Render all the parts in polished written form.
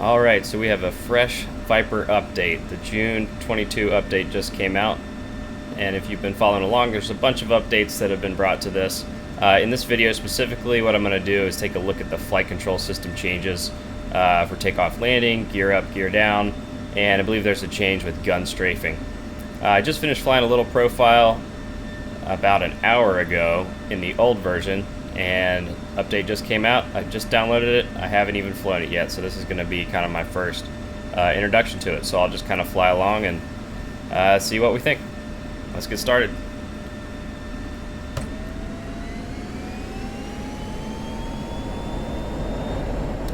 Alright, so we have a fresh Viper update. The June 22 update just came out, and if you've been following along, there's a bunch of updates that have been brought to this. In this video specifically, what I'm going to do is take a look at the flight control system changes for takeoff landing, gear up, gear down, and I believe there's a change with gun strafing. I just finished flying a little profile about an hour ago in the old version, and update just came out. I just downloaded it. I haven't even flown it yet, so this is going to be kind of my first introduction to it. So I'll just kind of fly along and see what we think. Let's get started.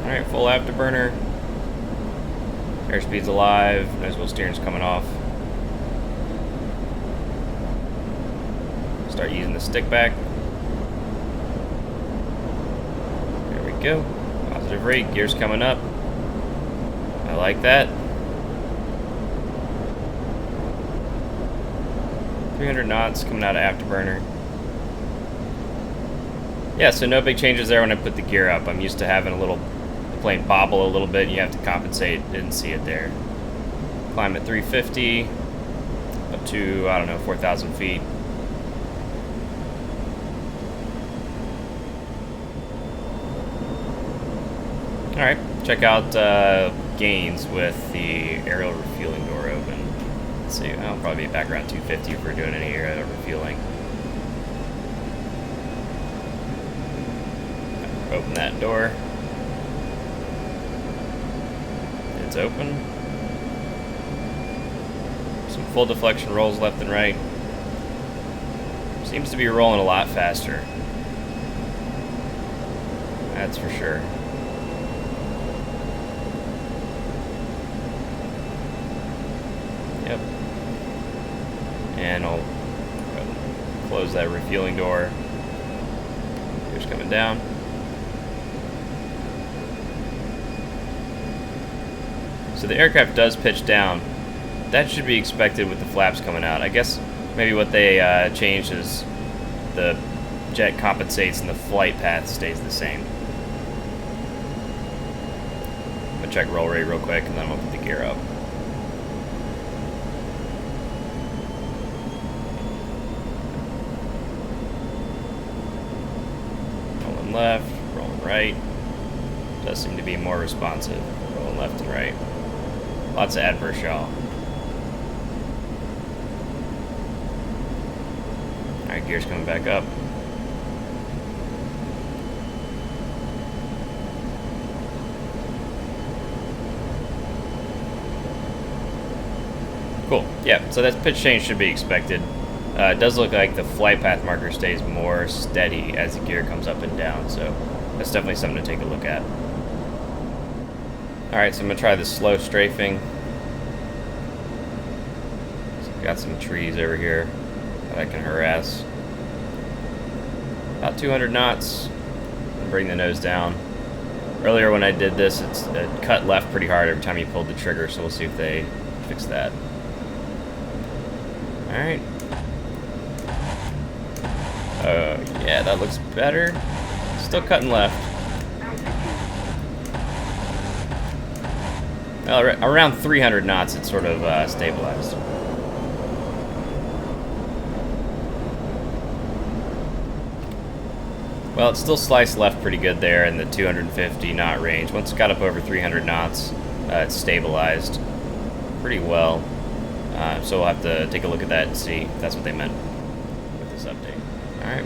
Alright, full afterburner. Airspeed's alive. Nose wheel steering's coming off. Start using the stick back. There we go. Positive rate. Gear's coming up. I like that. 300 knots coming out of afterburner. Yeah, so no big changes there when I put the gear up. I'm used to having the plane bobble a little bit, and you have to compensate. Didn't see it there. Climb at 350 up to, I don't know, 4,000 feet. Alright, check out gains with the aerial refueling door open. Let's see, I'll probably be back around 250 if we're doing any aerial refueling. Open that door. It's open. Some full deflection rolls left and right. Seems to be rolling a lot faster. That's for sure. Yep. And I'll close that refueling door. Gear's coming down. So the aircraft does pitch down. That should be expected with the flaps coming out. I guess maybe what they changed is the jet compensates and the flight path stays the same. I'm gonna check roll rate real quick and then I'm gonna put the gear up. Rolling left, rolling right. Does seem to be more responsive. Rolling left and right. Lots of adverse yaw. Alright, gear's coming back up. Cool. Yeah, so that pitch change should be expected. It does look like the flight path marker stays more steady as the gear comes up and down, so that's definitely something to take a look at. Alright, so I'm going to try the slow strafing. So got some trees over here that I can harass. About 200 knots. Bring the nose down. Earlier when I did this, it cut left pretty hard every time you pulled the trigger, so we'll see if they fix that. Alright. Yeah, that looks better. Still cutting left. Well, around 300 knots, it's sort of stabilized. Well, it's still sliced left pretty good there in the 250 knot range. Once it got up over 300 knots, it's stabilized pretty well. So we'll have to take a look at that and see if that's what they meant with this update. Alright,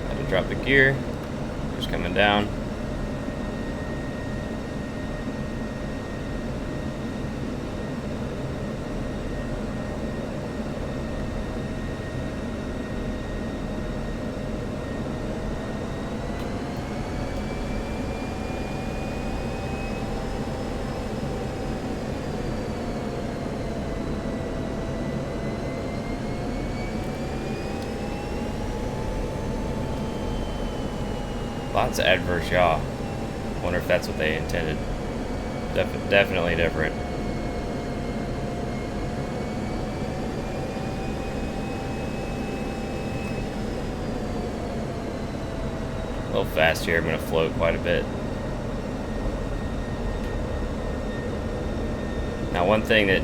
had to drop the gear. Just coming down. Lots of adverse yaw. Wonder if that's what they intended. Definitely different. A little fast here. I'm going to float quite a bit. Now, one thing that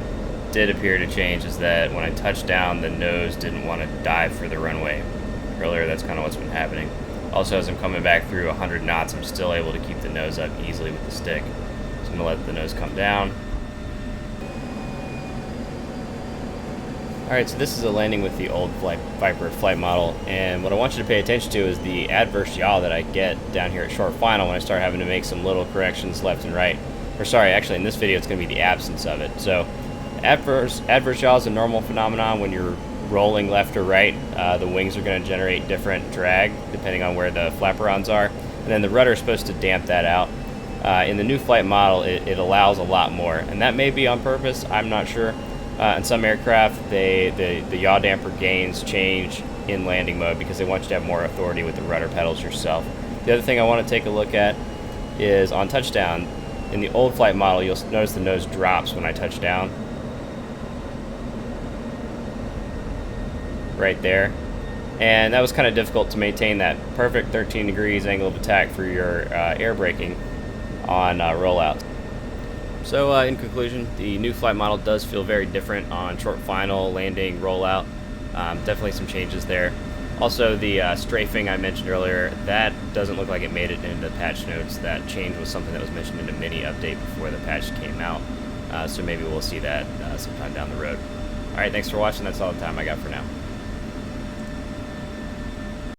did appear to change is that when I touched down, the nose didn't want to dive for the runway. Earlier, that's kind of what's been happening. Also, as I'm coming back through 100 knots, I'm still able to keep the nose up easily with the stick. So I'm going to let the nose come down. Alright, so this is a landing with the old Viper flight model, and what I want you to pay attention to is the adverse yaw that I get down here at short final when I start having to make some little corrections left and right. Or sorry, actually in this video it's going to be the absence of it. So adverse yaw is a normal phenomenon when you're rolling left or right. The wings are going to generate different drag depending on where the flaperons are, and then the rudder is supposed to damp that out. In the new flight model, it allows a lot more, and that may be on purpose, I'm not sure. In some aircraft, the yaw damper gains change in landing mode because they want you to have more authority with the rudder pedals yourself. The other thing I want to take a look at is on touchdown. In the old flight model, you'll notice the nose drops when I touch down. Right there. And that was kind of difficult to maintain that perfect 13 degrees angle of attack for your air braking on rollout. So in conclusion, the new flight model does feel very different on short final, landing, rollout. Definitely some changes there. Also, the strafing I mentioned earlier, that doesn't look like it made it into the patch notes. That change was something that was mentioned in a mini update before the patch came out. So maybe we'll see that sometime down the road. Alright, thanks for watching. That's all the time I got for now.